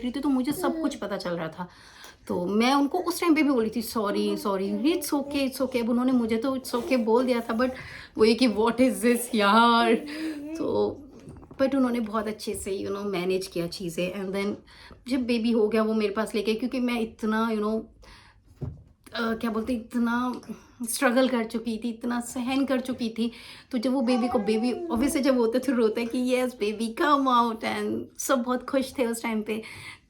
रही थी तो मुझे सब कुछ पता चल रहा था। तो मैं उनको उस टाइम पे भी बोली थी sorry, sorry, it's okay, it's okay. अब उन्होंने मुझे तो इट्स ओके बोल दिया था, बट वो ये कि व्हाट इज़ दिस यार। तो बट उन्होंने बहुत अच्छे से मैनेज किया चीज़ें, एंड देन जब बेबी हो गया वो मेरे पास लेके, क्योंकि मैं इतना क्या बोलते, इतना स्ट्रगल कर चुकी थी, इतना सहन कर चुकी थी। तो जब वो बेबी ऑब्वियसली जब होते थे रोते कि yes baby come out, and सब बहुत खुश थे उस टाइम पे।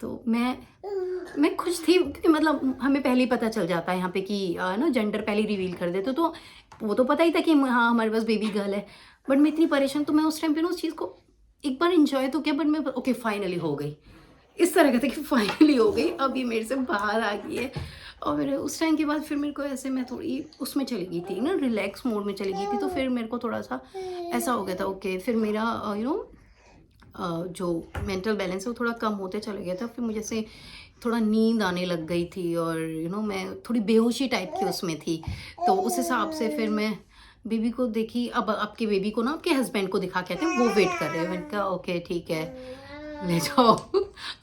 तो मैं खुश थी, क्योंकि मतलब हमें पहले ही पता चल जाता है यहाँ पे कि ना जेंडर पहले ही रिवील कर देते, तो वो तो पता ही था कि हाँ हमारे पास बेबी गर्ल है। बट मैं इतनी परेशान, तो मैं उस टाइम पे ना उस चीज़ को एक बार इंजॉय तो किया, बट मैं ओके फाइनली हो गई, इस तरह का था कि फाइनली हो गई, अब ये मेरे से बाहर आ गई है। और फिर उस टाइम के बाद फिर मेरे को ऐसे, मैं थोड़ी उसमें चली गई थी ना, रिलैक्स मोड में चली गई थी। तो फिर मेरे को थोड़ा सा ऐसा हो गया था, ओके फिर मेरा जो मेंटल बैलेंस है वो थोड़ा कम होते चले गया था। फिर मुझे से थोड़ा नींद आने लग गई थी, और मैं थोड़ी बेहोशी टाइप की उसमें थी। तो उस हिसाब से फिर मैं बेबी को देखी, अब आपके बेबी को ना आपके हस्बैंड को दिखा के आते हैं, वो वेट कर रहे हैं। मैंने कहा ओके ठीक है, ले जाओ।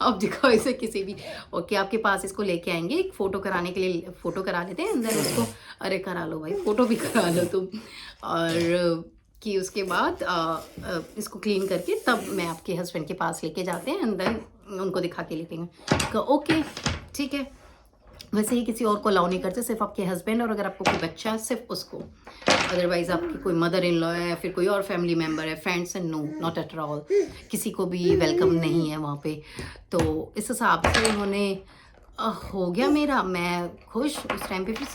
अब दिखाओ इसे किसी भी, ओके आपके पास इसको लेके आएंगे, एक फ़ोटो कराने के लिए फ़ोटो करा लेते हैं, अंदर उसको, अरे करा लो भाई, फ़ोटो भी करा लो तुम। और कि उसके बाद इसको क्लीन करके तब मैं आपके हस्बैंड के पास लेके जाते हैं, एंड देन उनको दिखा के लेते हैं। कहा ओके ठीक है। वैसे ही किसी और को अलाउ नहीं करते, सिर्फ आपके हस्बैंड, और अगर आपको कोई बच्चा है सिर्फ उसको। अदरवाइज आपकी कोई मदर इन लॉ है या फिर कोई और फैमिली मेम्बर है, friends and no, not at all, किसी को भी वेलकम नहीं है वहाँ पे। तो इस हिसाब से उन्होंने हो गया मेरा, मैं खुश उस टाइम पे। फिर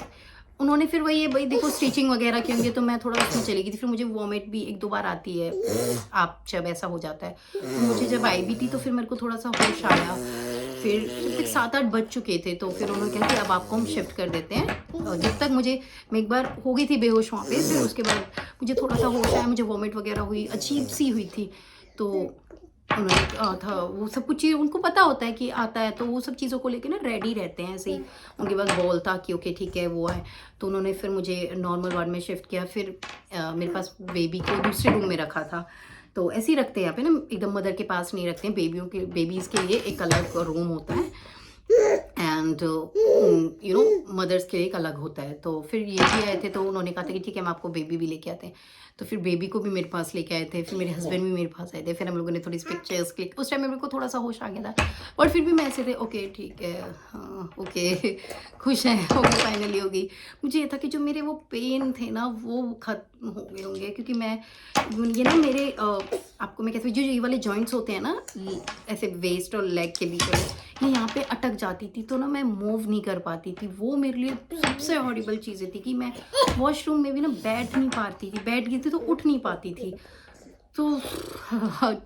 उन्होंने फिर वही है भाई, देखो स्टिचिंग वगैरह की होंगी, तो मैं थोड़ा उसमें चली गई थी। फिर मुझे वॉमिट भी एक दो बार आती है, आप जब ऐसा हो जाता है। तो मुझे जब आई भी थी तो फिर मेरे को थोड़ा सा होश आया। फिर जब तक 7-8 बज चुके थे, तो फिर उन्होंने कहा कि अब आपको हम शिफ्ट कर देते हैं। और जब तक मैं एक बार हो गई थी बेहोश वहाँ पे, फिर उसके बाद मुझे थोड़ा सा होश आया, मुझे वॉमिट वगैरह हुई, अजीब सी हुई थी। तो उन्होंने था वो सब कुछ चीज़ उनको पता होता है कि आता है, तो वो सब चीज़ों को लेके ना रेडी रहते हैं, ऐसे ही उनके पास बॉल था कि ओके ठीक है वो है। तो उन्होंने फिर मुझे नॉर्मल वार्ड में शिफ्ट किया। फिर मेरे पास बेबी को दूसरे रूम में रखा था। तो ऐसे ही रखते हैं यहाँ पे ना, एकदम मदर के पास नहीं रखते हैं, बेबीज़ के लिए एक अलग रूम होता है, एंड मदर्स के लिए एक अलग होता है। तो फिर ये भी आए थे, तो उन्होंने कहा था कि ठीक है हम आपको बेबी भी लेके आते हैं। तो फिर बेबी को भी मेरे पास लेके आए थे, फिर मेरे हस्बैंड भी मेरे पास आए थे। फिर हम लोगों ने थोड़ी सी पिक्चर्स क्लिक, उस टाइम मेरे को थोड़ा सा होश आ गया था, और फिर भी मैं ऐसे थे ओके ठीक है, हाँ ओके खुश हैं, ओके फाइनली हो गई। मुझे ये था कि जो मेरे वो पेन थे ना वो खत्म हो गए होंगे, क्योंकि मैं ये ना मेरे आपको मैं कहती हूँ, जो ये वाले जॉइंट्स होते हैं ना, ऐसे वेस्ट और लेग के बीच में, ये यहाँ पे अटक जाती थी, तो ना मैं मूव नहीं कर पाती थी। वो मेरे लिए सबसे हॉरिबल चीज़ें थी कि मैं वॉशरूम में भी ना बैठ नहीं पाती थी, बैठ गई थी तो उठ नहीं पाती थी। तो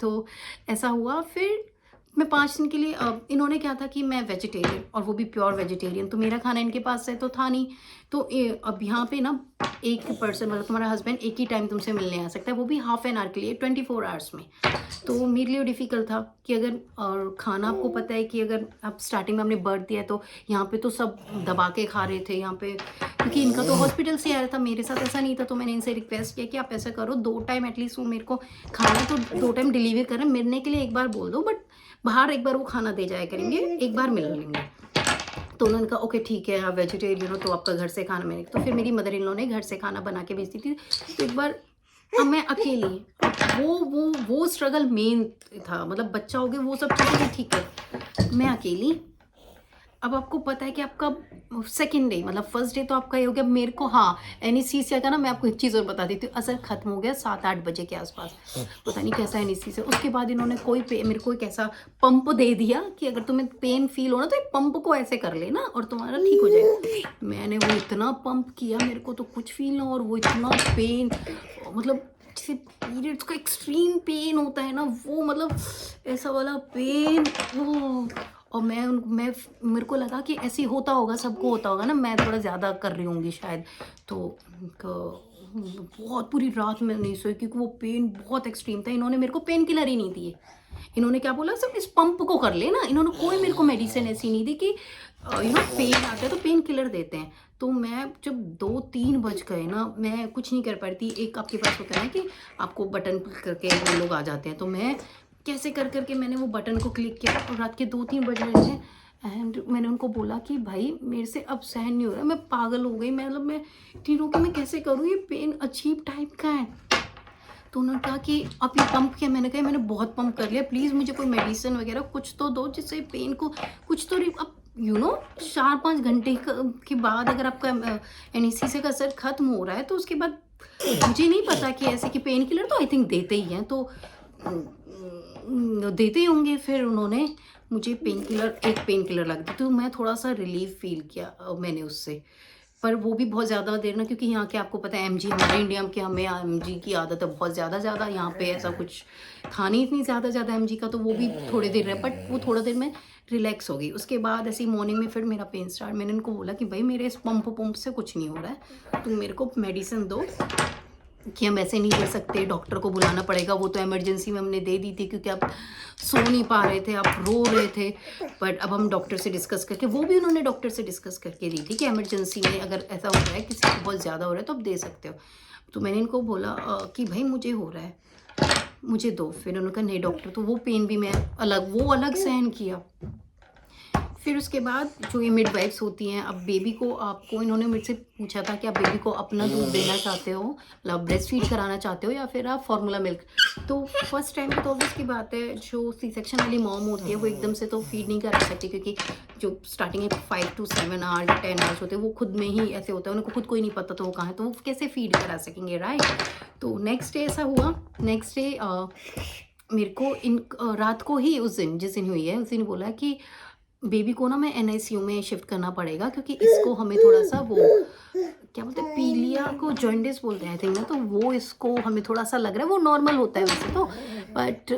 तो ऐसा हुआ। फिर मैं 5 दिन के लिए, इन्होंने क्या था कि मैं वेजिटेरियन, और वो भी प्योर वेजिटेरियन, तो मेरा खाना इनके पास से तो था नहीं। तो अब यहाँ पे ना एक पर्सन, मतलब तुम्हारा हस्बैंड एक ही टाइम तुमसे मिलने आ सकता है, वो भी हाफ एन आवर के लिए, 24 आवर्स में। तो मेरे लिए डिफ़िकल्ट था कि अगर, और खाना आपको पता है कि अगर आप स्टार्टिंग में आपने बर्थ दिया है, तो यहाँ पे तो सब दबा के खा रहे थे यहाँ पे, क्योंकि इनका तो हॉस्पिटल से आया था, मेरे साथ ऐसा नहीं था। तो मैंने इनसे रिक्वेस्ट किया कि आप ऐसा करो, 2 टाइम एटलीस्ट वो मेरे को खाना, तो 2 टाइम डिलीवर करें, मिलने के लिए एक बार बोल दो, बट बाहर एक बार वो खाना दे जाया करेंगे, एक बार मिल लेंगे। तो उन्होंने कहा ओके ठीक है, आप वेजिटेरियन हो तो आपका घर से खाना मैंने, तो फिर मेरी मदर इन लॉ ने घर से खाना बना के भेजती थी। तो एक बार, अब मैं अकेली, वो स्ट्रगल मेन था, मतलब बच्चा हो गया वो सब चीज़ें भी ठीक है, मैं अकेली। अब आपको पता है कि आपका सेकंड डे, मतलब फर्स्ट डे तो आपका ये हो गया। मेरे को हाँ एनेस्थीसिया का ना, मैं आपको एक चीज़ और बता देती हूँ, असर खत्म हो गया 7-8 बजे के आसपास। पता नहीं कैसा एनेस्थीसिया, उसके बाद इन्होंने मेरे को एक ऐसा पंप दे दिया कि अगर तुम्हें पेन फील हो ना, तो एक पंप को ऐसे कर लेना और तुम्हारा ठीक हो जाएगा। मैंने वो इतना पंप किया, मेरे को तो कुछ फील ना, और वो इतना पेन, मतलब जैसे पीरियड्स का एक्सट्रीम पेन होता है ना, वो मतलब ऐसा वाला पेन, वो। और मैं मेरे को लगा कि ऐसे ही होता होगा, सबको होता होगा ना, मैं थोड़ा ज़्यादा कर रही होंगी शायद। तो बहुत पूरी रात में नहीं सोई, क्योंकि वो पेन बहुत एक्सट्रीम था। इन्होंने मेरे को पेन किलर ही नहीं दिए, इन्होंने क्या बोला, सब इस पंप को कर लेना। इन्होंने कोई मेरे को मेडिसिन ऐसी नहीं दी कि पेन आता है तो पेन किलर देते हैं। तो मैं जब 2-3 बज गए ना, मैं कुछ नहीं कर पाती। एक आपके पास होता है ना कि आपको बटन करके वो लोग आ जाते हैं, तो मैं कैसे कर करके मैंने वो बटन को क्लिक किया और रात के 2-3 बज रहे थे एंड मैंने उनको बोला कि भाई मेरे से अब सहन नहीं हो रहा, मैं पागल हो गई, मतलब मैं इतनी रो के मैं कैसे करूँ, ये पेन अजीब टाइप का है। तो उन्होंने कहा कि आप ये पंप किया, मैंने कहा मैंने बहुत पंप कर लिया, प्लीज़ मुझे कोई मेडिसिन वगैरह कुछ तो दो जिससे पेन को कुछ तो अब 4-5 घंटे के बाद अगर आपका एनेस्थीसिया का असर खत्म हो रहा है तो उसके बाद मुझे नहीं पता कि ऐसे कि पेन किलर तो आई थिंक देते ही हैं, तो देते ही होंगे। फिर उन्होंने मुझे एक पेन किलर लग दी, तो मैं थोड़ा सा रिलीफ फील किया मैंने उससे। पर वो भी बहुत ज़्यादा देर ना, क्योंकि यहाँ के आपको पता है एमजी, हमारे इंडिया के हमें एमजी की आदत है बहुत ज़्यादा, यहाँ पे ऐसा कुछ था नहीं इतनी ज़्यादा एमजी का, तो वो भी थोड़ी देर रहा, बट वो थोड़ा देर में रिलैक्स हो गई। उसके बाद ऐसे ही मॉर्निंग में फिर मेरा पेन स्टार्ट, मैंने उनको बोला कि भाई मेरे इस पंप से कुछ नहीं हो रहा है, तुम मेरे को मेडिसिन दो, कि हम ऐसे नहीं दे सकते, डॉक्टर को बुलाना पड़ेगा। वो तो इमरजेंसी में हमने दे दी थी क्योंकि आप सो नहीं पा रहे थे, आप रो रहे थे, बट अब हम डॉक्टर से डिस्कस करके, वो भी उन्होंने डॉक्टर से डिस्कस करके दी थी कि इमरजेंसी में अगर ऐसा हो रहा है, किसी को बहुत ज़्यादा हो रहा है तो आप दे सकते हो। तो मैंने इनको बोला कि भाई मुझे हो रहा है, मुझे दो। फिर उन्होंने कहा नहीं डॉक्टर, तो वो पेन भी मैं अलग सहन किया। फिर उसके बाद जो ये मिडवाइफ्स होती हैं, अब बेबी को आपको, इन्होंने मुझसे पूछा था कि आप बेबी को अपना दूध देना चाहते हो, मतलब ब्रेस्ट फीड कराना चाहते हो या फिर आप फार्मूला मिल्क। तो फर्स्ट टाइम तो ऑब्वियस की बात है, जो सी सेक्शन वाली मॉम होती है वो एकदम से तो फीड नहीं करा सकती, क्योंकि जो स्टार्टिंग में 5 to 7 आवर्स या 10 आवर्स होते हैं वो खुद में ही ऐसे होता है, उनको खुद को ही नहीं पता तो वो कहाँ है, तो वो कैसे फीड करा सकेंगे, राइट। तो नेक्स्ट डे ऐसा हुआ, नेक्स्ट डे मेरे को रात को ही उस दिन जिस दिन हुई है उस दिन बोला कि बेबी को ना मैं एनआईसीयू में शिफ्ट करना पड़ेगा, क्योंकि इसको हमें थोड़ा सा वो क्या बोलते हैं, पीलिया को जॉइंटिस बोलते हैं आई थिंक ना, तो वो इसको हमें थोड़ा सा लग रहा है, वो नॉर्मल होता है वैसे तो, बट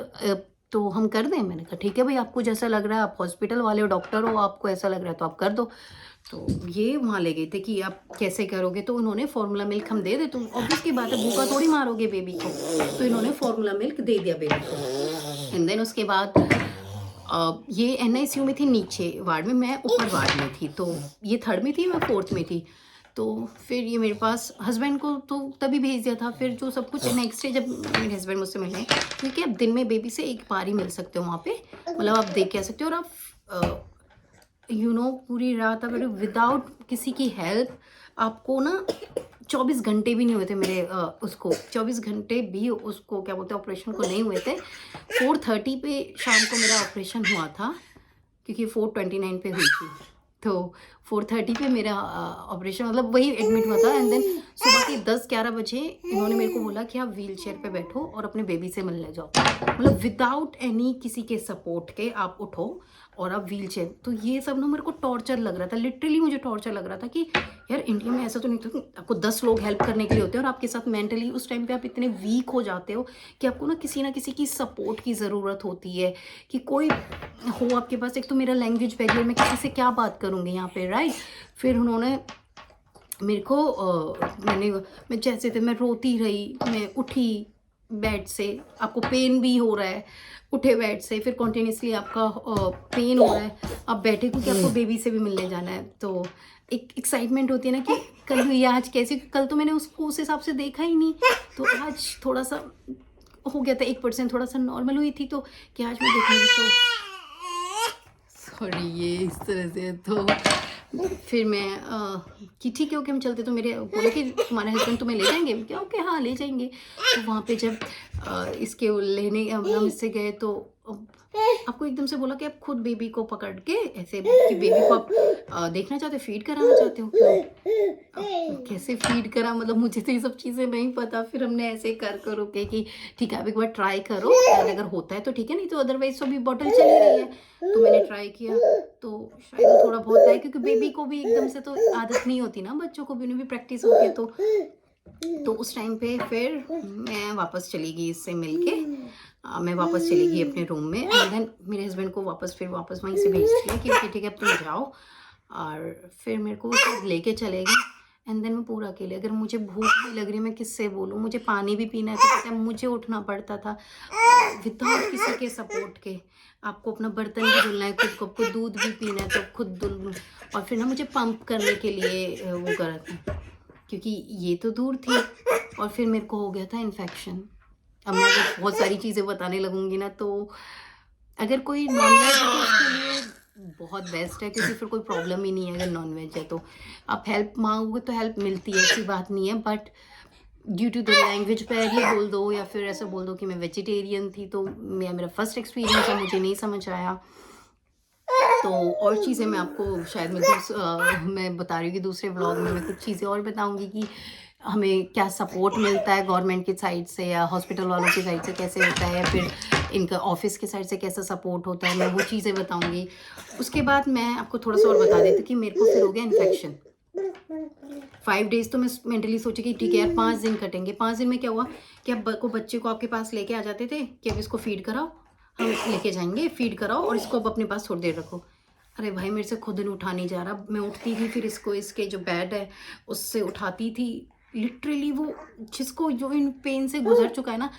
तो हम कर दें। मैंने कहा ठीक है भाई, आपको जैसा लग रहा है, आप हॉस्पिटल वाले हो, डॉक्टर हो, आपको ऐसा लग रहा है तो आप कर दो। तो ये वहाँ ले गए थे कि आप कैसे करोगे, तो उन्होंने फार्मूला मिल्क हम दे दे, तुम ऑब्वियस की बात है भूखा थोड़ी मारोगे बेबी को, तो इन्होंने फार्मूला मिल्क दे दिया बेबी को। एंड देन उसके बाद ये एनआईसीयू में थी नीचे वार्ड में, मैं ऊपर वार्ड में थी, तो ये 3rd में थी, मैं 4th में थी। तो फिर ये मेरे पास हस्बैंड को तो तभी भेज दिया था। फिर जो सब कुछ नेक्स्ट डे जब मेरे हस्बैंड मुझसे मिले, क्योंकि आप दिन में बेबी से एक बार ही मिल सकते हो वहाँ पे, मतलब आप देख के आ सकते हो, और आप पूरी रात अगर विदाउट किसी की हेल्प, आपको ना 24 घंटे भी नहीं हुए थे मेरे उसको 24 घंटे भी उसको क्या बोलते हैं ऑपरेशन को नहीं हुए थे। 4:30 पे शाम को मेरा ऑपरेशन हुआ था, क्योंकि 4:29 पे हुई थी, तो 4:30 पे मेरा ऑपरेशन, मतलब वही एडमिट हुआ था। एंड देन सुबह के 10-11 बजे इन्होंने मेरे को बोला कि आप व्हील चेयर पर बैठो और अपने बेबी से मिलने जाओ, मतलब विदाउट एनी किसी के सपोर्ट के आप उठो और आप व्हील चेयर। तो ये सब ना मेरे को टॉर्चर लग रहा था, लिटरली मुझे टॉर्चर लग रहा था कि यार इंडिया में ऐसा तो नहीं था कि आपको 10 लोग हेल्प करने के लिए होते हैं और आपके साथ मेंटली उस टाइम पे आप इतने वीक हो जाते हो कि आपको ना किसी की सपोर्ट की ज़रूरत होती है, कि कोई हो आपके पास। एक तो मेरा लैंग्वेज बैरियर, मैं किसी से क्या बात करूँगी यहाँ पे, राइट। फिर उन्होंने मेरे को मैं जैसे थे, मैं रोती रही, मैं उठी बेड से, आपको पेन भी हो रहा है, उठे बेड से, फिर कॉन्टीन्यूसली आपका पेन हो रहा है, आप बैठे क्योंकि आपको बेबी से भी मिलने जाना है। तो एक एक्साइटमेंट होती है ना कि कल हुई आज कैसे, कल तो मैंने उसको उस हिसाब से देखा ही नहीं, तो आज थोड़ा सा हो गया था 1% थोड़ा सा नॉर्मल हुई थी, तो कि आज मैं देखूँगी, तो सॉरी ये इस तरह से। तो फिर मैं कि ठीक है ओके हम चलते, तो मेरे बोले कि तुम्हारे हस्बैंड तुम्हें ले जाएंगे, क्या ओके हाँ ले जाएंगे। तो वहाँ पे जब इसके लेने हम इससे गए, तो आपको एकदम से बोला कि आप खुद बेबी को पकड़ के ऐसे कि बेबी को आप देखना चाहते हो, फीड कराना चाहते हो। कैसे फीड करा, मतलब मुझे तो ये सब चीज़ें नहीं पता। फिर हमने ऐसे कर के कि ठीक है आप एक बार ट्राई करो, अगर होता है तो ठीक है, नहीं तो अदरवाइज तो अभी बॉटल चली रही है। तो मैंने ट्राई किया, तो शायद थोड़ा बहुत है, क्योंकि बेबी को भी एकदम से तो आदत नहीं होती ना, बच्चों को भी उन्हें भी प्रैक्टिस होती है। तो उस टाइम पे फिर मैं वापस चली गई इससे मिलके, मैं वापस चली गई अपने रूम में। एंड देन मेरे हस्बैंड को वापस वहीं से भेज दिया कि ठीक है अब तुम जाओ। और फिर मेरे को लेके चले गए। एंड देन मैं पूरा अकेले, अगर मुझे भूख भी लग रही है मैं किससे बोलूँ, मुझे पानी भी पीना है तो पता है मुझे उठना पड़ता था विदाउट किसी के सपोर्ट के। आपको अपना बर्तन भी धुलना है खुद को, आपको दूध भी पीना है तो खुद धुल, और फिर ना मुझे पंप करने के लिए वो करा था, क्योंकि ये तो दूर थी। और फिर मेरे को हो गया था इन्फेक्शन, अब मैं अगर बहुत सारी चीज़ें बताने लगूंगी ना, तो अगर कोई नॉनवेज है तो उसके लिए बहुत बेस्ट है, क्योंकि फिर कोई प्रॉब्लम ही नहीं है। अगर नॉनवेज है तो आप हेल्प मांगोगे तो हेल्प मिलती है, ऐसी बात नहीं है। But due to the language barrier बोल दो या फिर ऐसा बोल दो कि मैं वेजिटेरियन थी, तो मेरा फर्स्ट एक्सपीरियंस है, मुझे नहीं समझ आया। तो और चीज़ें मैं आपको शायद मैं बता रही हूँ कि दूसरे व्लॉग में मैं कुछ चीज़ें और बताऊँगी कि हमें क्या सपोर्ट मिलता है गवर्नमेंट की साइड से या हॉस्पिटल वालों की साइड से कैसे होता है, फिर इनका ऑफिस की साइड से कैसा सपोर्ट होता है, मैं वो चीज़ें बताऊँगी। उसके बाद मैं आपको थोड़ा सा और बता देती हूँ कि मेरे को फिर हो गया इन्फेक्शन। 5 डेज़ तो मैं मेंटली सोची कि ठीक है यार 5 दिन कटेंगे। 5 दिन में क्या हुआ कि अब बच्चे को आपके पास लेके आ जाते थे कि अब इसको फीड कराओ, हम लेके जाएंगे, फीड कराओ और इसको अब अपने पास थोड़ी देर रखो। अरे भाई मेरे से खुद नहीं उठा नहीं जा रहा। मैं उठती थी, फिर इसको इसके जो बेड है उससे उठाती थी। लिटरली वो जिसको जो इन पेन से गुजर चुका है ना,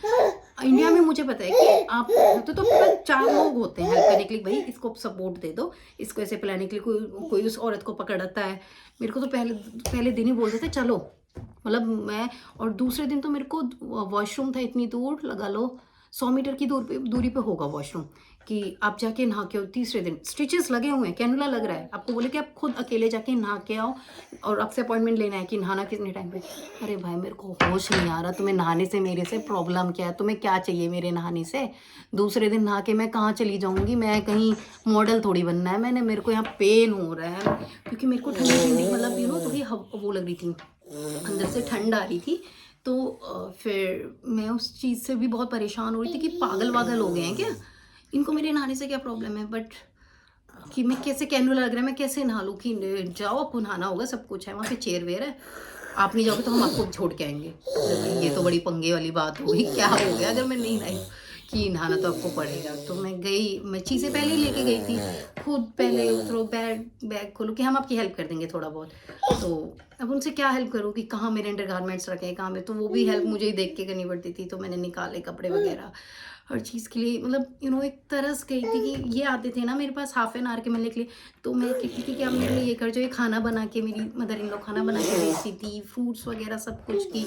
इंडिया में मुझे पता है कि आप तो 4 लोग होते हैं हेल्प करने के लिए, भाई इसको सपोर्ट दे दो, इसको ऐसे पिलाने के लिए कोई उस औरत को पकड़ता है। मेरे को तो पहले दिन ही बोलते थे चलो, मतलब मैं, और दूसरे दिन तो मेरे को वॉशरूम था इतनी दूर, लगा लो 100 मीटर की दूरी पे होगा वॉशरूम, कि आप जाके नहा के आओ। तीसरे दिन स्टिचेस लगे हुए हैं, कैनुला लग रहा है, आपको बोले कि आप खुद अकेले जाके नहा के आओ और आपसे अपॉइंटमेंट लेना है कि नहाना कितने टाइम पे। अरे भाई मेरे को होश नहीं आ रहा, तुम्हें नहाने से मेरे से प्रॉब्लम क्या है, तुम्हें क्या चाहिए मेरे नहाने से? दूसरे दिन नहा के मैं कहाँ चली जाऊँगी? मैं कहीं मॉडल थोड़ी बनना है मैंने, मेरे को यहाँ पेन हो रहा है क्योंकि मेरे को ठंडी ठंडी मतलब थोड़ी वो लग रही थी, अंदर से ठंड आ रही थी। तो फिर मैं उस चीज़ से भी बहुत परेशान हो रही थी कि पागल वागल हो गए हैं क्या, इनको मेरे नहाने से क्या प्रॉब्लम है। बट कि मैं कैसे, कैनुला लग रहा है, मैं कैसे नहा लूँ? कि जाओ आपको नहाना होगा, सब कुछ है वहाँ पे, चेयर वेयर है, आप नहीं जाओगे तो हम आपको छोड़ के आएंगे। ये तो बड़ी पंगे वाली बात हो गई, क्या हो गया अगर मैं नहीं नहाई कि नहाना तो आपको पड़ेगा। तो मैं गई, मैं चीज़ें पहले ही लेके गई थी, खुद पहले उतरो, बैग खोलो कि हम आपकी हेल्प कर देंगे थोड़ा बहुत। तो अब उनसे क्या हेल्प करूँ कि कहाँ मेरे अंडर गारमेंट्स रखे हैं, कहाँ में, तो वो भी हेल्प मुझे ही देख के करनी पड़ती थी। तो मैंने निकाले कपड़े वगैरह हर चीज़ के लिए, मतलब एक तरस गई थी कि ये आते थे ना मेरे पास हाफ एन आवर के मिलने के लिए, तो मैं कहती थी कि आप मेरे लिए ये कर जो, ये खाना बना के, मेरी मदर इन लॉ खाना बना के भेजती थी, फ्रूट्स वगैरह सब कुछ की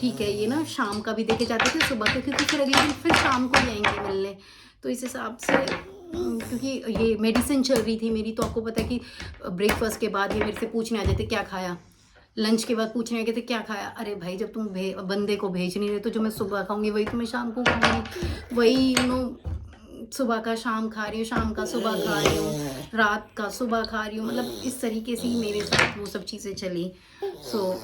ठीक है, ये ना शाम का भी देके जाते थे, सुबह का, क्योंकि फिर अगले दिन फिर शाम को ही आएंगे मिलने। तो इस हिसाब से क्योंकि ये मेडिसिन चल रही थी मेरी, तो आपको पता है कि ब्रेकफास्ट के बाद ये मेरे से पूछने आ जाते क्या खाया, लंच के बाद पूछने लगे थे क्या खाया। अरे भाई जब तुम बंदे को भेज नहीं रहे तो जो मैं सुबह खाऊंगी वही तो मैं शाम को खाऊंगी, वही सुबह का शाम खा रही हूँ, शाम का सुबह खा रही हूँ, रात का सुबह खा रही हूँ, मतलब इस तरीके से ही मेरे साथ वो सब चीज़ें चली। सो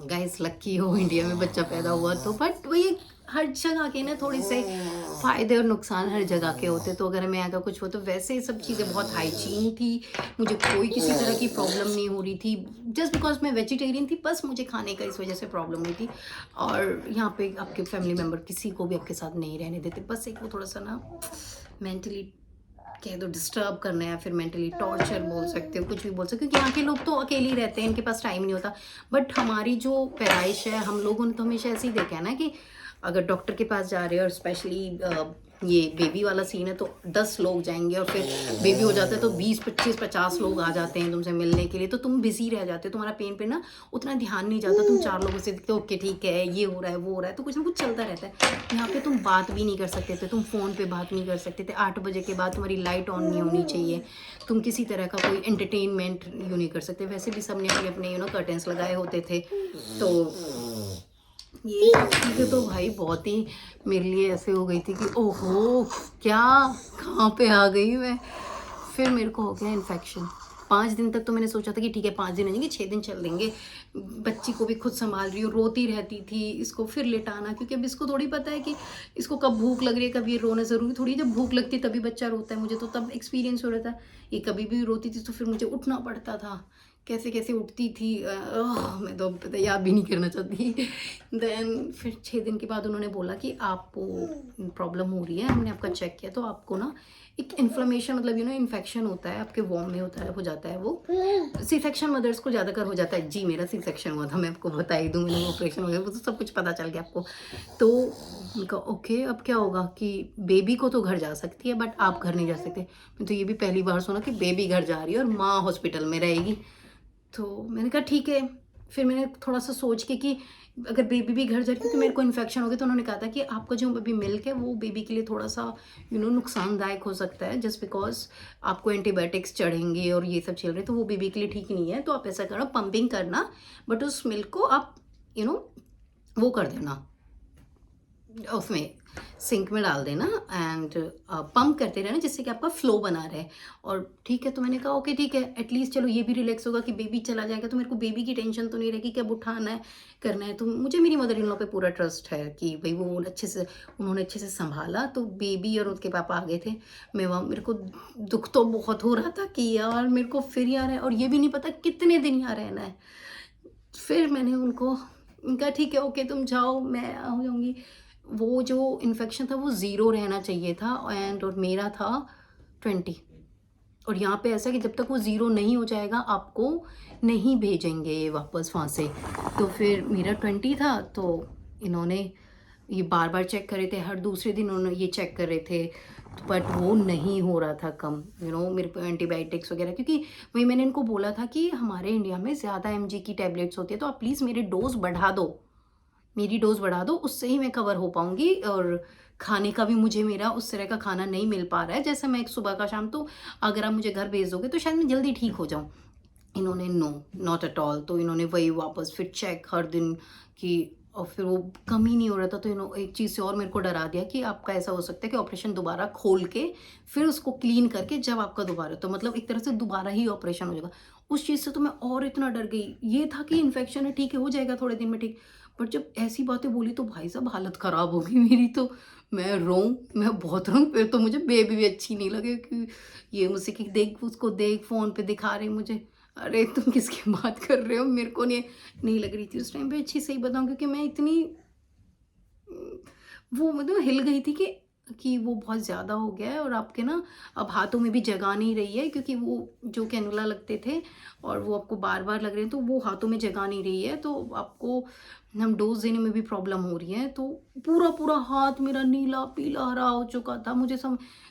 गाइस लकी हो इंडिया में बच्चा पैदा हुआ तो, बट वही हर जगह के ना थोड़े से फ़ायदे और नुकसान हर जगह के होते। तो अगर हमें अगर कुछ हो तो वैसे सब चीज़ें बहुत हाइजीन थी, मुझे कोई किसी तरह की प्रॉब्लम नहीं हो रही थी, जस्ट बिकॉज मैं वेजिटेरियन थी, बस मुझे खाने का इस वजह से प्रॉब्लम हुई थी। और यहाँ पे आपके फैमिली मेम्बर किसी को भी आपके साथ नहीं रहने देते, बस एक वो थोड़ा सा ना मेंटली कह दो डिस्टर्ब करना है, या फिर मेंटली टॉर्चर बोल सकते हो, कुछ भी बोल सकते हो, क्योंकि यहाँ के लोग तो अकेले ही रहते हैं, इनके पास टाइम नहीं होता। बट हमारी जो पैदाइश है, हम लोगों ने तो हमेशा ऐसे ही देखा है ना कि अगर डॉक्टर के पास जा रहे हो और स्पेशली ये बेबी वाला सीन है तो 10 लोग जाएंगे, और फिर बेबी हो जाता है तो 20 25 50 लोग आ जाते हैं तुमसे मिलने के लिए, तो तुम बिजी रह जाते हो, तुम्हारा पेन पे ना उतना ध्यान नहीं जाता, तुम 4 लोगों से देखते हो ओके ठीक है ये हो रहा है वो हो रहा है, तो कुछ ना कुछ चलता रहता है। यहाँ पे तुम बात भी नहीं कर सकते थे, तुम फ़ोन पे बात नहीं कर सकते थे, 8 बजे के बाद तुम्हारी लाइट ऑन नहीं होनी चाहिए, तुम किसी तरह का कोई एंटरटेनमेंट नहीं कर सकते। वैसे भी सबने अपने अपने कर्टेंस लगाए होते थे, तो ये सब चीज़ें तो भाई बहुत ही मेरे लिए ऐसे हो गई थी कि ओहो क्या, कहाँ पे आ गई मैं। फिर मेरे को हो गया इन्फेक्शन। 5 दिन तक तो मैंने सोचा था कि ठीक है 5 दिन रहेंगे, 6 दिन चल देंगे, बच्ची को भी खुद संभाल रही हूँ, रोती रहती थी, इसको फिर लिटाना, क्योंकि अब इसको थोड़ी पता है कि इसको कब भूख लग रही है, कब ये रोना ज़रूरी थोड़ी, जब भूख लगती है तभी बच्चा रोता है। मुझे तो तब एक्सपीरियंस हो रहा था, ये कभी भी रोती थी तो फिर मुझे उठना पड़ता था, कैसे कैसे उठती थी, मैं तो याद भी नहीं करना चाहती। देन फिर 6 दिन के बाद उन्होंने बोला कि आपको प्रॉब्लम हो रही है, हमने आपका चेक किया तो आपको ना एक इन्फ्लेमेशन, मतलब इन्फेक्शन होता है आपके वॉर्म में, होता है हो जाता है, वो सी सेक्शन मदर्स को ज़्यादातर हो जाता है। जी मेरा सी सेक्शन हुआ था, मैं आपको बता ही दूँ, मैंने ऑपरेशन हो गया, वो तो सब कुछ पता चल गया आपको। तो उनका ओके अब क्या होगा कि बेबी को तो घर जा सकती है बट आप घर नहीं जा सकते। मैं तो ये भी पहली बार सुना कि बेबी घर जा रही है और माँ हॉस्पिटल में रहेगी। तो मैंने कहा ठीक है, फिर मैंने थोड़ा सा सोच के कि अगर बेबी भी घर जा रही थी तो मेरे को इन्फेक्शन हो गया, तो उन्होंने कहा था कि आपका जो बेबी मिल्क है वो बेबी के लिए थोड़ा सा नुकसानदायक हो सकता है, जस्ट बिकॉज आपको एंटीबायोटिक्स चढ़ेंगे और ये सब चल रहे, तो वो बेबी के लिए ठीक नहीं है। तो आप ऐसा करो, पंपिंग करना, बट उस मिल्क को आप वो कर देना, उसमें सिंक में डाल देना एंड पंप करते रहना, जिससे कि आपका फ्लो बना रहे। और ठीक है, तो मैंने कहा ओके ठीक है, एटलीस्ट चलो ये भी रिलैक्स होगा कि बेबी चला जाएगा तो मेरे को बेबी की टेंशन तो नहीं रहेगी कि अब उठाना है करना है। तो मुझे मेरी मदर इन लॉ पे पूरा ट्रस्ट है कि भाई वो उन्होंने अच्छे से संभाला। तो बेबी और उसके पापा आ गए थे। मैं वहाँ, मेरे को दुख तो बहुत हो रहा था कि यार मेरे को फिर यहाँ है, और ये भी नहीं पता कितने दिन यहाँ रहना है। फिर मैंने उनका ठीक है ओके तुम जाओ, मैं आ जाऊँगी। वो जो इन्फेक्शन था वो 0 रहना चाहिए था और मेरा था 20। और यहाँ पे ऐसा कि जब तक वो 0 नहीं हो जाएगा आपको नहीं भेजेंगे ये वापस वहाँ से। तो फिर मेरा 20 था, तो इन्होंने ये बार बार चेक कर रहे थे, हर दूसरे दिन उन्होंने ये चेक कर रहे थे, बट वो नहीं हो रहा था कम। मेरे को एंटीबायोटिक्स वगैरह, क्योंकि वही मैंने इनको बोला था कि हमारे इंडिया में ज़्यादा mg की टैबलेट्स होती है, तो आप प्लीज़ मेरी डोज़ बढ़ा दो, उससे ही मैं कवर हो पाऊँगी। और खाने का भी मुझे मेरा उस तरह का खाना नहीं मिल पा रहा है जैसे मैं एक सुबह का शाम, तो अगर आप मुझे घर भेज दोगे तो शायद मैं जल्दी ठीक हो जाऊँ। इन्होंने नो, नॉट एट ऑल। तो इन्होंने वही वापस फिर चेक हर दिन कि, और फिर वो कम ही नहीं हो रहा था। तो इन्होंने एक चीज़ से और मेरे को डरा दिया कि आपका ऐसा हो सकता है कि ऑपरेशन दोबारा खोल के फिर उसको क्लीन करके जब आपका दोबारा, तो मतलब एक तरह से दोबारा ही ऑपरेशन हो जाएगा। उस चीज़ से तो मैं और इतना डर गई। ये था कि इन्फेक्शन है, ठीक है हो जाएगा थोड़े दिन में ठीक, बट जब ऐसी बातें बोली तो भाई साहब हालत ख़राब हो गई मेरी। तो मैं बहुत रोऊँ। फिर तो मुझे बेबी भी अच्छी नहीं लगे कि ये मुझसे कि देख उसको देख, फ़ोन पे दिखा रहे मुझे। अरे तुम किसकी बात कर रहे हो, मेरे को नहीं लग रही थी उस टाइम पे अच्छी, सही बताऊँ, क्योंकि मैं इतनी वो मतलब हिल गई थी कि वो बहुत ज़्यादा हो गया है। और आपके ना अब हाथों में भी जगह नहीं रही है, क्योंकि वो जो कैनुला लगते थे और वो आपको बार बार लग रहे हैं, तो वो हाथों में जगह नहीं रही है, तो आपको हम डोज देने में भी प्रॉब्लम हो रही है। तो पूरा हाथ मेरा नीला पीला हरा हो चुका था।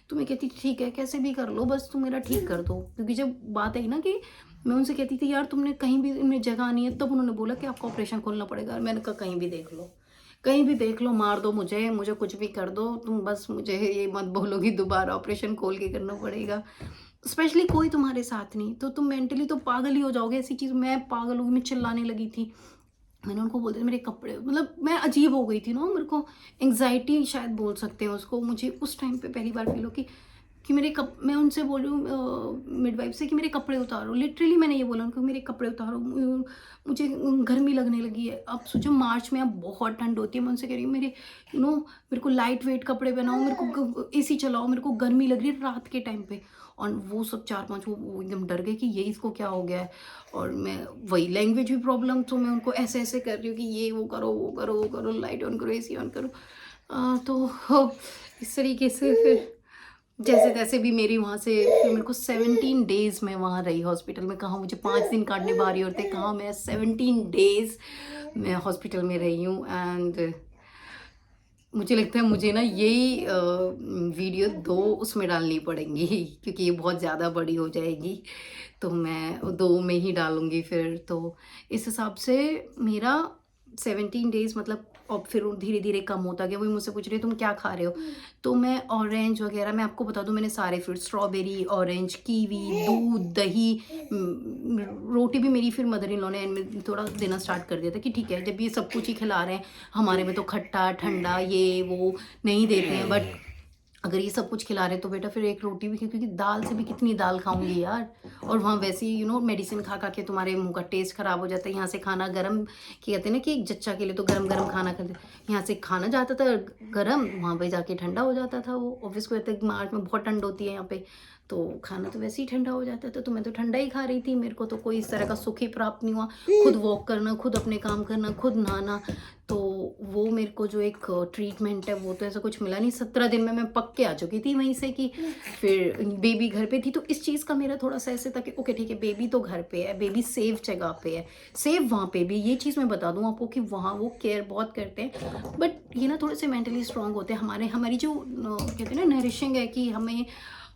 तो मैं कहती ठीक है कैसे भी कर लो, बस तुम मेरा ठीक कर दो। क्योंकि जब बात आई ना कि मैं उनसे कहती थी यार तुमने कहीं भी इनमें जगह नहीं है, तब उन्होंने बोला कि आपको ऑपरेशन खोलना पड़ेगा। मैंने कहा कहीं भी देख लो, मार दो मुझे कुछ भी कर दो, तुम बस मुझे ये मत बोलो कि दोबारा ऑपरेशन खोल के करना पड़ेगा। स्पेशली कोई तुम्हारे साथ नहीं, तो तुम मेंटली तो पागल ही हो जाओगे। ऐसी चीज़, मैं पागल हो गई, मैं चिल्लाने लगी थी। मैंने उनको बोल दिया मेरे कपड़े, मतलब मैं अजीब हो गई थी ना, मेरे को एंग्जाइटी शायद बोल सकते हैं उसको। मुझे उस टाइम पे पहली बार फील हो कि मैं उनसे बोल रही हूँ मिडवाइफ से कि मेरे कपड़े उतारो। लिटरली मैंने ये बोला उनको मेरे कपड़े उतारो, मुझे गर्मी लगने लगी है। अब सोचो मार्च में अब बहुत ठंड होती है, मैं उनसे कह रही हूँ मेरे को लाइट वेट कपड़े पहनाओ, मेरे को एसी चलाओ, मेरे को गर्मी लग रही है रात के टाइम पे। और वो सब 4-5 वो एकदम डर गए कि ये इसको क्या हो गया है। और मैं वही लैंग्वेज भी प्रॉब्लम, तो मैं उनको ऐसे कर रही हूँ कि ये वो करो, लाइट ऑन करो, एसी ऑन करो। तो इस तरीके से फिर जैसे तैसे भी मेरी वहाँ से, फिर मेरे को 17 डेज़ मैं वहाँ रही हॉस्पिटल में। कहाँ मुझे 5 दिन काटने बारी होते, कहाँ मैं 17 डेज़ मैं हॉस्पिटल में रही हूँ। एंड मुझे लगता है मुझे ना यही वीडियो 2 उसमें डालनी पड़ेंगी क्योंकि ये बहुत ज़्यादा बड़ी हो जाएगी, तो मैं 2 में ही डालूँगी फिर। तो इस हिसाब से मेरा 17 डेज़ मतलब, और फिर धीरे धीरे कम होता गया। वही मुझसे पूछ रही है तुम क्या खा रहे हो, तो मैं ऑरेंज वगैरह, मैं आपको बता दूं मैंने सारे फ्रूट, स्ट्रॉबेरी, ऑरेंज, कीवी, दूध, दही, रोटी भी मेरी फिर मदर इन लॉ ने इनमें थोड़ा देना स्टार्ट कर दिया था कि ठीक है जब ये सब कुछ ही खिला रहे हैं, हमारे में तो खट्टा ठंडा ये वो नहीं देते हैं, बट अगर ये सब कुछ खिला रहे तो बेटा फिर एक रोटी भी, क्योंकि दाल से भी कितनी दाल खाऊंगी यार। और वहाँ वैसे ही मेडिसिन खा खा के तुम्हारे मुंह का टेस्ट खराब हो जाता है। यहाँ से खाना गरम, कहते हैं ना कि एक जच्चा के लिए तो गरम गरम खाना खाते, यहाँ से खाना जाता था गरम, वहाँ पे जाके ठंडा हो जाता था। वो ऑफिस को मार्च में बहुत ठंड होती है यहाँ पे, तो खाना तो वैसे ही ठंडा हो जाता था। तो मैं तो ठंडा ही खा रही थी, मेरे को तो कोई इस तरह का सुख ही प्राप्त नहीं हुआ। खुद वॉक करना, खुद अपने काम करना, खुद नहाना, तो वो मेरे को जो एक ट्रीटमेंट है वो तो ऐसा कुछ मिला नहीं। 17 दिन में मैं पक के आ चुकी थी वहीं से कि फिर बेबी घर पे थी। तो इस चीज़ का मेरा थोड़ा सा ऐसे था कि ओके ठीक है बेबी तो घर पे है, बेबी सेफ जगह पे है, सेफ वहाँ पे भी। ये चीज़ मैं बता दूँ आपको कि वहाँ वो केयर बहुत करते हैं, बट ये ना थोड़े से मेंटली स्ट्रांग होते हैं। हमारी जो कहते हैं ना नरिशिंग है कि हमें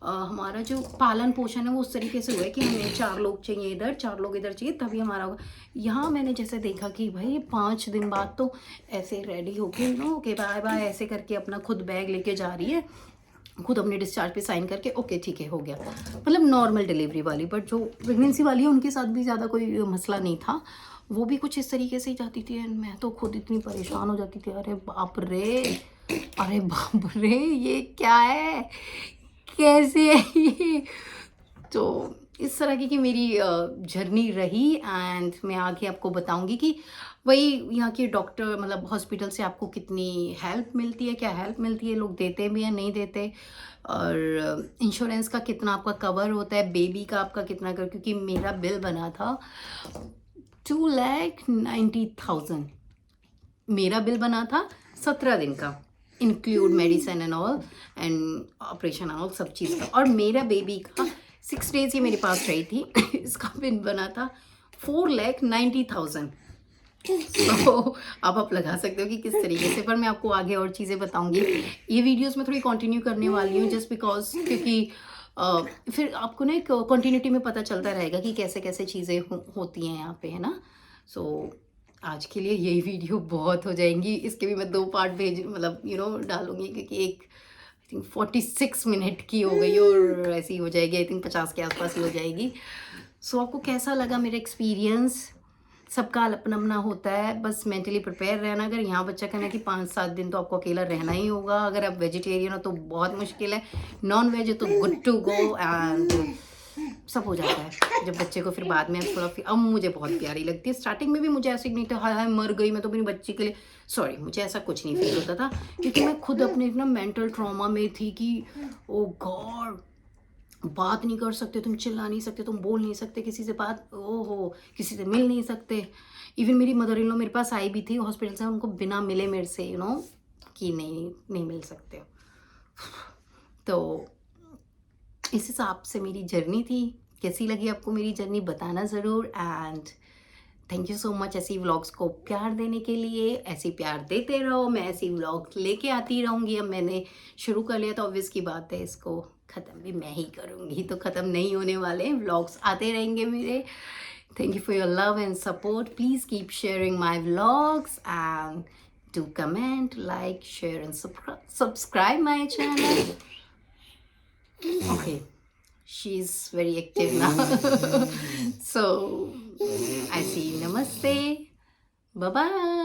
हमारा जो पालन पोषण है वो उस तरीके से हुआ है कि हमें 4 लोग चाहिए इधर, 4 लोग इधर चाहिए, तभी हमारा होगा। यहाँ मैंने जैसे देखा कि भाई 5 दिन बाद तो ऐसे रेडी होके ओके बाय बाय ऐसे करके अपना खुद बैग लेके जा रही है, खुद अपने डिस्चार्ज पे साइन करके ओके ठीक है हो गया, मतलब नॉर्मल डिलीवरी वाली। बट जो प्रेगनेंसी वाली है उनके साथ भी ज़्यादा कोई मसला नहीं था, वो भी कुछ इस तरीके से ही जाती थी। एंड मैं तो खुद इतनी परेशान हो जाती थी, अरे बाप रे, अरे बाप रे, ये क्या है, कैसे है ये। तो इस तरह की मेरी जर्नी रही। एंड मैं आगे आपको बताऊंगी कि वही यहाँ के डॉक्टर मतलब हॉस्पिटल से आपको कितनी हेल्प मिलती है, क्या हेल्प मिलती है, लोग देते भी या नहीं देते, और इंश्योरेंस का कितना आपका कवर होता है, बेबी का आपका कितना कर, क्योंकि मेरा बिल बना था 2,90,000। मेरा बिल बना था 17 दिन का, include medicine and all and operation and all सब चीज़ का। और मेरा बेबी का 6 डेज ही मेरे पास रही थी इसका बिल बना था 4,90,000। तो अब आप लगा सकते हो कि किस तरीके से, पर मैं आपको आगे और चीज़ें बताऊंगी। ये वीडियोस में थोड़ी कंटिन्यू करने वाली हूँ जस्ट बिकॉज, क्योंकि फिर आपको ना एक कंटिन्यूटी में पता चलता रहेगा कि कैसे कैसे चीज़ें होती हैं यहाँ पे, है ना। सो आज के लिए यही वीडियो बहुत हो जाएंगी, इसके भी मैं 2 पार्ट भेज मतलब डालूंगी, क्योंकि एक आई थिंक 46 मिनट की हो गई और ऐसी हो जाएगी, आई थिंक 50 के आसपास ही हो जाएगी। सो आपको कैसा लगा मेरा एक्सपीरियंस, सबका अपना अपना होता है, बस मेंटली प्रिपेयर रहना। अगर यहाँ बच्चा कहना कि 5-7 दिन तो आपको अकेला रहना ही होगा, अगर आप वेजिटेरियन हो तो बहुत मुश्किल है, नॉन वेज है तो गुड टू गो, एंड सब हो जाता है जब बच्चे को फिर बाद में थोड़ा। अब मुझे बहुत प्यारी लगती है, स्टार्टिंग में भी मुझे ऐसे नहीं था हाय हाय मर गई मैं तो अपनी बच्ची के लिए, सॉरी मुझे ऐसा कुछ नहीं फील होता था, क्योंकि मैं खुद अपने ना मेंटल ट्रॉमा में थी कि ओ गॉड, बात नहीं कर सकते तुम, चिल्ला नहीं सकते तुम, बोल नहीं सकते किसी से बात, ओहो किसी से मिल नहीं सकते। इवन मेरी मदर इन लॉ मेरे पास आई भी थी हॉस्पिटल से, उनको बिना मिले मेरे से कि नहीं मिल सकते। तो इस हिसाब से मेरी जर्नी थी। कैसी लगी आपको मेरी जर्नी बताना ज़रूर। And thank you so much ऐसी व्लॉग्स को प्यार देने के लिए, ऐसे प्यार देते रहो, मैं ऐसी व्लॉग्स लेके आती रहूँगी। अब मैंने शुरू कर लिया तो ऑब्वियस की बात है इसको ख़त्म भी मैं ही करूँगी, तो ख़त्म नहीं होने वाले हैं, व्लॉग्स आते रहेंगे मेरे। Thank you for your love and support. Please keep sharing my vlogs and do comment, like, share and subscribe my channel. Okay, she's very active now. So I see you. Namaste. Bye bye.